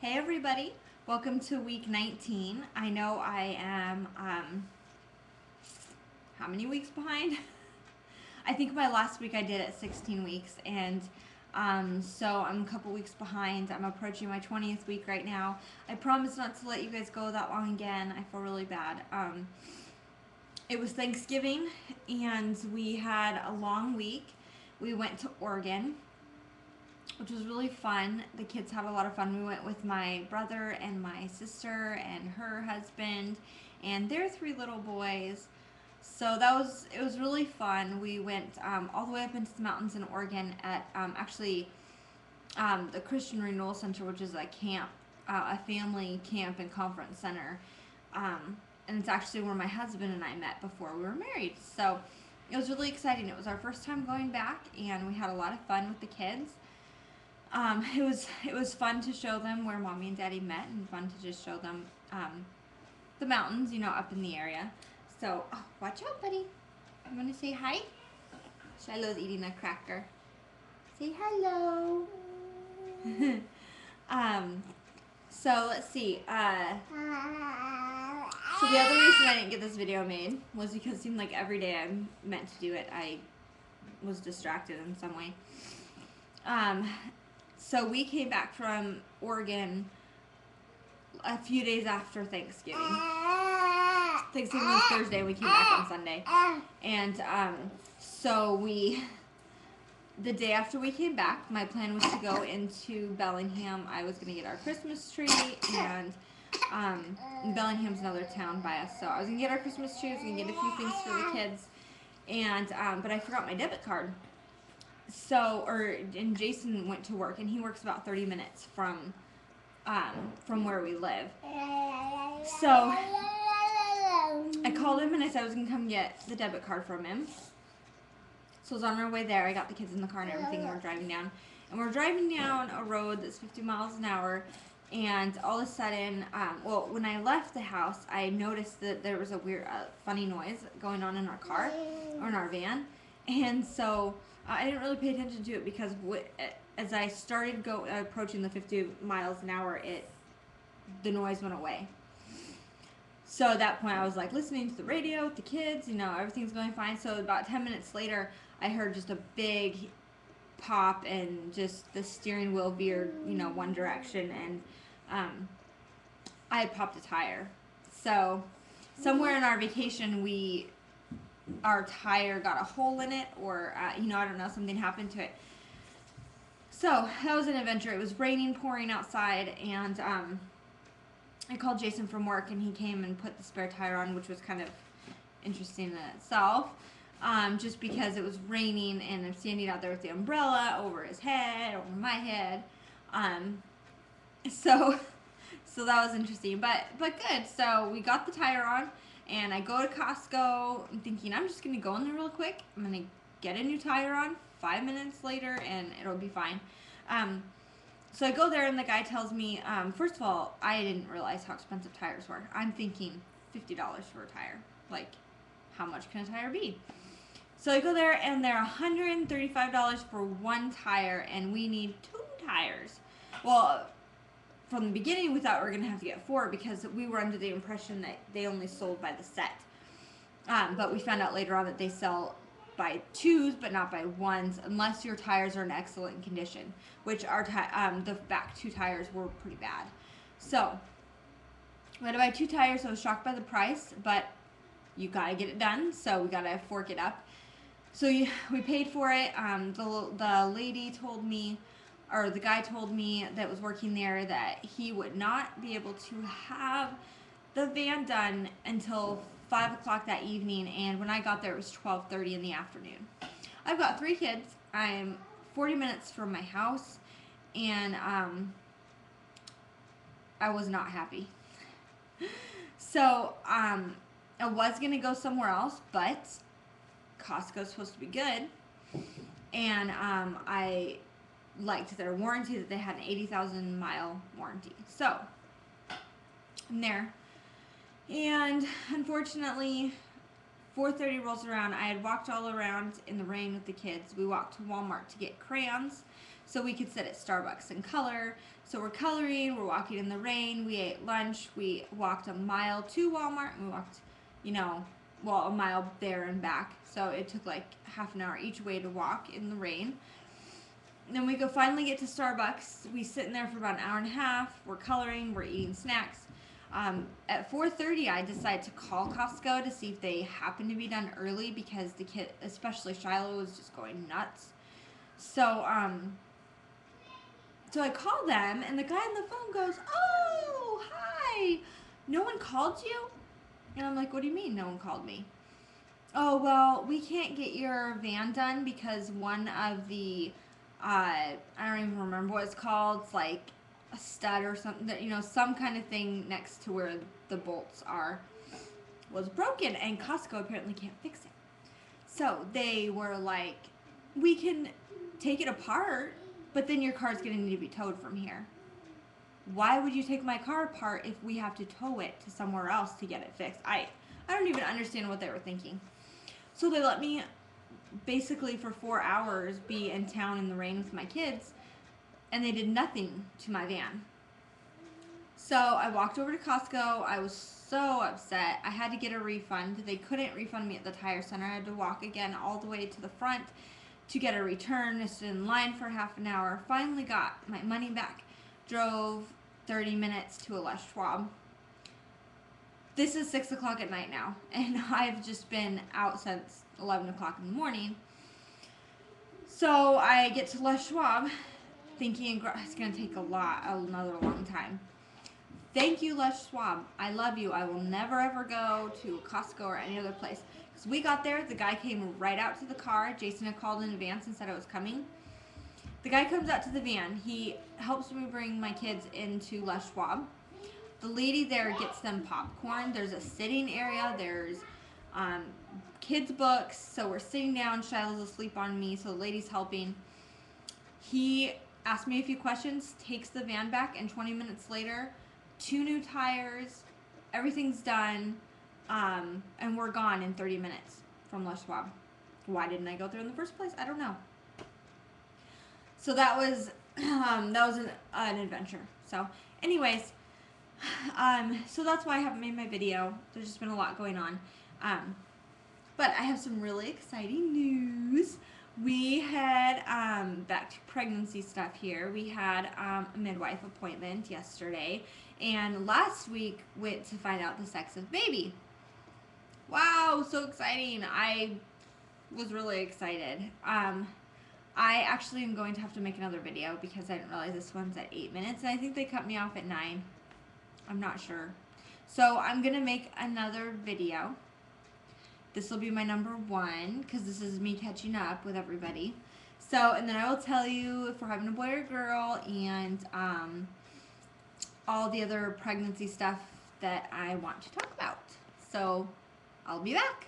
Hey everybody, welcome to week 19. I know I am, how many weeks behind? I think my last week I did at 16 weeks, and so I'm a couple weeks behind. I'm approaching my 20th week right now. I promise not to let you guys go that long again. I feel really bad. It was Thanksgiving, and we had a long week. We went to Oregon, which was really fun. The kids had a lot of fun. We went with my brother and my sister and her husband and their three little boys. So it was really fun. We went all the way up into the mountains in Oregon at the Christian Renewal Center, which is a camp, a family camp and conference center. And it's actually where my husband and I met before we were married. So it was really exciting. It was our first time going back, and we had a lot of fun with the kids. It was fun to show them where mommy and daddy met, and fun to just show them the mountains, up in the area. So, oh, watch out, buddy. You want to say hi? Shiloh's eating a cracker. Say hello. So let's see. So the other reason I didn't get this video made was because it seemed like every day I meant to do it, I was distracted in some way. So we came back from Oregon a few days after Thanksgiving. Thanksgiving was Thursday, and we came back on Sunday. And so the day after we came back, my plan was to go into Bellingham. I was going to get our Christmas tree, and Bellingham's another town by us. So I was going to get our Christmas tree, I was going to get a few things for the kids, and but I forgot my debit card. And Jason went to work, and he works about 30 minutes from where we live. So I called him and I said I was gonna come get the debit card from him. So I was on our way there. I got the kids in the car and everything, and we're driving down. And we're driving down a road that's 50 miles an hour, and all of a sudden, when I left the house, I noticed that there was a weird, funny noise going on in our car, or in our van. And so I didn't really pay attention to it because as I started approaching the 50 miles an hour, the noise went away. So at that point, I was like listening to the radio with the kids, everything's going fine. So about 10 minutes later, I heard just a big pop, and just the steering wheel veered, one direction, and I had popped a tire. So somewhere in our vacation, our tire got a hole in it, or I don't know, something happened to it. So that was an adventure. It was raining, pouring outside, and I called Jason from work, and he came and put the spare tire on, which was kind of interesting in itself, just because it was raining, and I'm standing out there with the umbrella over his head, over my head. So that was interesting, but good. So we got the tire on, and I go to Costco. I'm thinking I'm just gonna go in there real quick. I'm gonna get a new tire on. 5 minutes later, and it'll be fine. So I go there, and the guy tells me, first of all, I didn't realize how expensive tires were. I'm thinking $50 for a tire. Like, how much can a tire be? So I go there, and they're $135 for one tire, and we need 2 tires. Well, from the beginning, we thought we were going to have to get 4 because we were under the impression that they only sold by the set. But we found out later on that they sell by 2s, but not by 1s, unless your tires are in excellent condition, which the back 2 tires were pretty bad. So we had to buy 2 tires. I was shocked by the price, but you gotta get it done, so we gotta fork it up. So we paid for it. The lady told me, or the guy told me that was working there, that he would not be able to have the van done until 5 o'clock that evening, and when I got there, it was 12:30 in the afternoon. I've got 3 kids. I'm 40 minutes from my house, and I was not happy. So I was gonna go somewhere else, but Costco's supposed to be good, and I liked their warranty, that they had an 80,000 mile warranty. So I'm there. And unfortunately, 4:30 rolls around. I had walked all around in the rain with the kids. We walked to Walmart to get crayons so we could sit at Starbucks and color. So we're coloring, we're walking in the rain, we ate lunch, we walked a mile to Walmart, and we walked, a mile there and back. So it took like half an hour each way to walk in the rain. Then we finally get to Starbucks. We sit in there for about an hour and a half. We're coloring, we're eating snacks. At 4:30, I decided to call Costco to see if they happened to be done early because the kid, especially Shiloh, was just going nuts. So I called them, and the guy on the phone goes, "Oh, hi. No one called you?" And I'm like, "What do you mean no one called me?" "Oh, well, we can't get your van done because one of the, I don't even remember what it's called. It's like a stud or something, some kind of thing next to where the bolts are was broken, and Costco apparently can't fix it." So they were like, "We can take it apart, but then your car's going to need to be towed from here." Why would you take my car apart if we have to tow it to somewhere else to get it fixed? I don't even understand what they were thinking. So they let me basically for 4 hours be in town in the rain with my kids, and they did nothing to my van. So I walked over to Costco. I was so upset. I had to get a refund. They couldn't refund me at the tire center. I had to walk again all the way to the front to get a return. I stood in line for half an hour. Finally got my money back. Drove 30 minutes to a Les Schwab. This is 6 o'clock at night now, and I've just been out since 11 o'clock in the morning. So I get to Les Schwab thinking it's going to take another long time. Thank you, Les Schwab. I love you. I will never ever go to Costco or any other place. Because we got there, the guy came right out to the car. Jason had called in advance and said it was coming. The guy comes out to the van. He helps me bring my kids into Les Schwab. The lady there gets them popcorn. There's a sitting area. There's kids' books. So we're sitting down. Shiloh's asleep on me, so the lady's helping. He asked me a few questions, takes the van back, and 20 minutes later, 2 new tires, everything's done, and we're gone in 30 minutes from Les Schwab. Why didn't I go there in the first place? I don't know. So that was an adventure. So anyways, so that's why I haven't made my video. There's just been a lot going on. But I have some really exciting news. We had, back to pregnancy stuff here, we had a midwife appointment yesterday, and last week went to find out the sex of baby. Wow, so exciting. I was really excited. I actually am going to have to make another video because I didn't realize this one's at 8 minutes, and I think they cut me off at 9. I'm not sure. So I'm going to make another video. This will be my number 1 because this is me catching up with everybody. So, and then I will tell you if we're having a boy or a girl, and all the other pregnancy stuff that I want to talk about. So I'll be back.